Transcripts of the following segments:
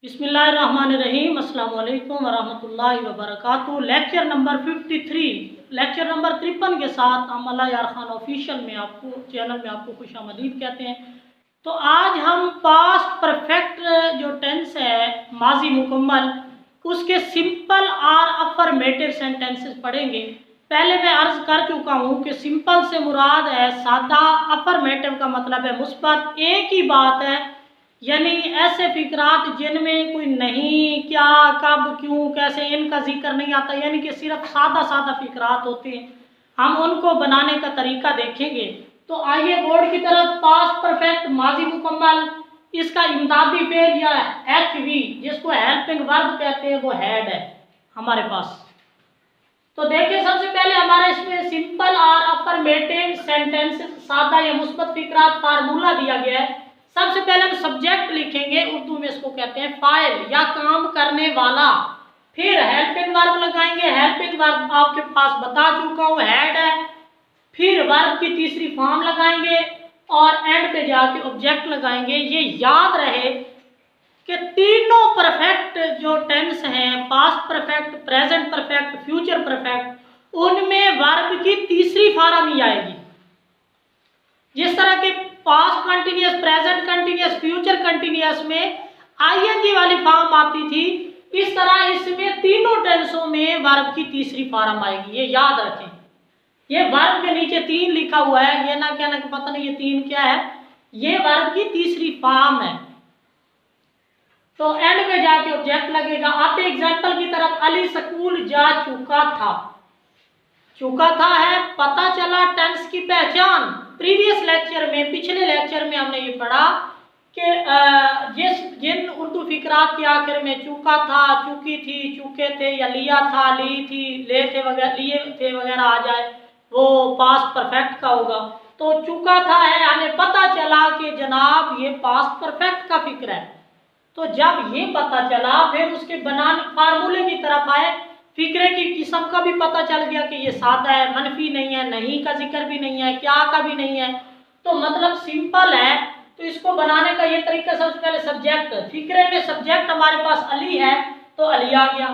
बिस्मिल्लाहिर्रहमानिर्रहीम अस्सलाम वालेकुम वरहमतुल्लाहि वबरकातुहू। लेक्चर नंबर 53, लेक्चर नंबर 53 के साथ हम अल्लाह यार खान ऑफिशियल में आपको चैनल में आपको खुशामदीद कहते हैं। तो आज हम पास्ट परफेक्ट जो टेंस है माजी मुकम्मल उसके सिंपल और अफर्मेटिव सेंटेंसेस पढ़ेंगे। पहले मैं अर्ज़ कर चुका हूँ कि सिंपल से मुराद है सादा, अफर्मेटिव का मतलब है मुस्बत, एक ही बात है, यानी ऐसे फिक्रात जिनमें कोई नहीं, क्या, कब, क्यों, कैसे, इनका जिक्र नहीं आता, यानी कि सिर्फ सादा सादा फिक्रात होते हैं। हम उनको बनाने का तरीका देखेंगे। तो आइए बोर्ड की तरफ। पास्ट परफेक्ट माजी मुकम्मल, इसका इमदादी फेल या HV जिसको हेल्पिंग वर्ब कहते हैं वो हैड है हमारे पास। तो देखिए सबसे पहले हमारा इसमें सिंपल और अफर्मेटिव सेंटेंस, सादा या मुस्बत फिक्रात फार्मूला दिया गया है। सबसे पहले हम सब्जेक्ट लिखेंगे, उर्दू में इसको कहते हैं फाइल या काम करने वाला। फिर हेल्पिंग वर्ब लगाएंगे, हेल्पिंग वर्ब आपके पास बता चुका हूँ हैड है। फिर वर्ब की तीसरी फॉर्म लगाएंगे और एंड पे जाके ऑब्जेक्ट लगाएंगे। ये याद रहे कि तीनों परफेक्ट जो टेंस हैं, past perfect, present perfect, future perfect, उनमें वर्ब की तीसरी फॉर्म ही आएगी। जिस तरह के past continuous, present continuous, future continuous में ING वाली फॉर्म आती थी, इस तरह इसमें तीनों टेंसों में वर्ब की तीसरी फॉर्म आएगी। ये याद रखें। ये वर्ब के नीचे 3 लिखा हुआ है, ये ना कहना कि पता नहीं ये 3 क्या है, ये वर्ब की तीसरी फॉर्म है। तो एंड में जाके ऑब्जेक्ट लगेगा। आते एग्जाम्पल की तरफ, अली स्कूल जा चुका था। चुका था है, पता चला, टेंस की पहचान। प्रीवियस लेक्चर में, पिछले लेक्चर में हमने ये पढ़ा कि जिन उर्दू फिक्रात के आखिर में चुका था, चुकी थी, चुके थे या लिया था, ली थी, ले थे वगैरह, लिए थे वगैरह आ जाए, वो पास्ट परफेक्ट का होगा। तो चुका था है, हमें पता चला कि जनाब ये पास्ट परफेक्ट का फिक्र है। तो जब ये पता चला फिर उसके बनाने फार्मूले की तरफ आए। फिक्रे की किस्म का भी पता चल गया कि ये सादा है, मनफी नहीं है, नहीं का जिक्र भी नहीं है, क्या का भी नहीं है, तो मतलब सिंपल है। तो इसको बनाने का ये तरीका, सबसे पहले सब्जेक्ट, फिक्रे में सब्जेक्ट हमारे पास अली है तो अली आ गया।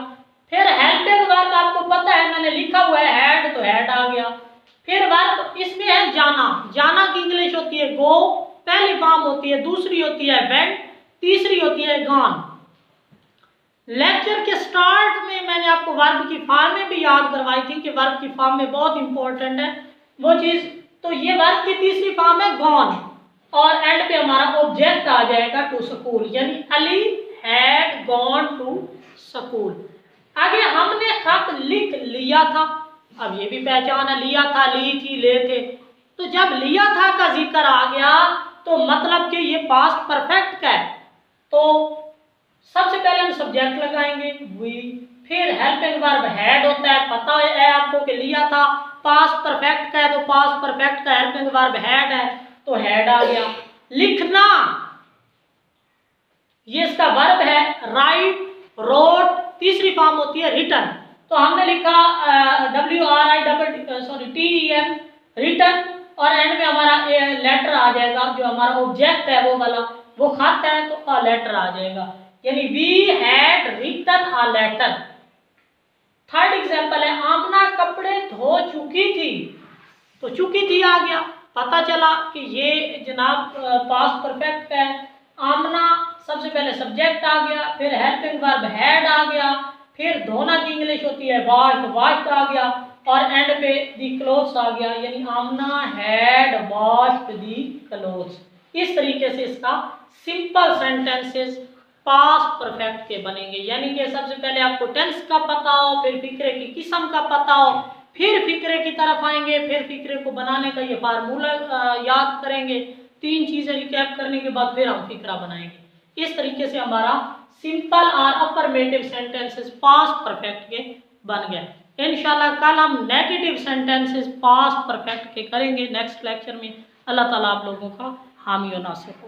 फिर हेल्पिंग वर्ब आपको पता है, मैंने लिखा हुआ है हैड, तो हैड आ गया। फिर वर्ब इसमें है जाना। जाना की इंग्लिश होती है गो, पहली फॉर्म होती है, दूसरी होती है वेंट, तीसरी होती है गॉन। लेक्चर के स्टार्ट में मैंने आपको वर्ब की फॉर्म में भी याद करवाई थी कि वर्ब की फॉर्म में बहुत इंपॉर्टेंट है वो चीज। तो ये वर्ब की तीसरी फॉर्म है गॉन और एंड पे हमारा ऑब्जेक्ट आ जाएगा टू स्कूल, यानी Ali had gone to school. आगे हमने खत लिख लिया था, अब ये भी पहचान है, लिया था, ली थी, ले थे। तो जब लिया था का जिक्र आ गया तो मतलब कि ये पास्ट परफेक्ट का है। तो सबसे पहले हम सब्जेक्ट लगाएंगे वी, फिर हेल्पिंग वर्ब हैड होता है, पता है आपको कि लिया था, पास्ट परफेक्ट का है तो पास्ट परफेक्ट का हेल्पिंग वर्ब हैड है तो हैड आ गया। लिखना, ये इसका वर्ब है, राइट, रोट, तीसरी फॉर्म होती है रिटन। तो हमने लिखा WRITEN, रिटन, और एंड में हमारा लेटर आ जाएगा, जो हमारा ऑब्जेक्ट है वो वाला, वो खत है तो लेटर आ जाएगा, यानी we had written a letter. Third example है, आमना कपड़े धो चुकी थी, तो चुकी थी आ गया, पता चला कि ये जनाब पास्ट परफेक्ट है। आमना सबसे पहले सब्जेक्ट आ गया, फिर हेल्पिंग वर्ब हैड आ गया, फिर धोना की इंग्लिश होती है वॉश्ड, वॉश्ड आ गया, और एंड पे दी क्लोथ्स आ गया, यानी आमना हैड वॉश्ड दी क्लोथ्स। इस तरीके से इसका सिंपल सेंटेंसेस पास्ट परफेक्ट के बनेंगे, यानी कि सबसे पहले आपको टेंस का पता हो, फिर फिक्रे की किस्म का पता हो, फिर फिक्रे की तरफ आएंगे, फिर फिक्रे को बनाने का ये फार्मूला याद करेंगे। 3 चीजें रिकैप करने के बाद फिर हम फिक्रा बनाएंगे। इस तरीके से हमारा सिंपल और अफर्मेटिव सेंटेंसेस पास्ट परफेक्ट के बन गए। इंशाल्लाह कल हम नेगेटिव सेंटेंसेस पास्ट परफेक्ट के करेंगे नेक्स्ट लेक्चर में। अल्लाह ताला आप लोगों का हामी और नासिर हो।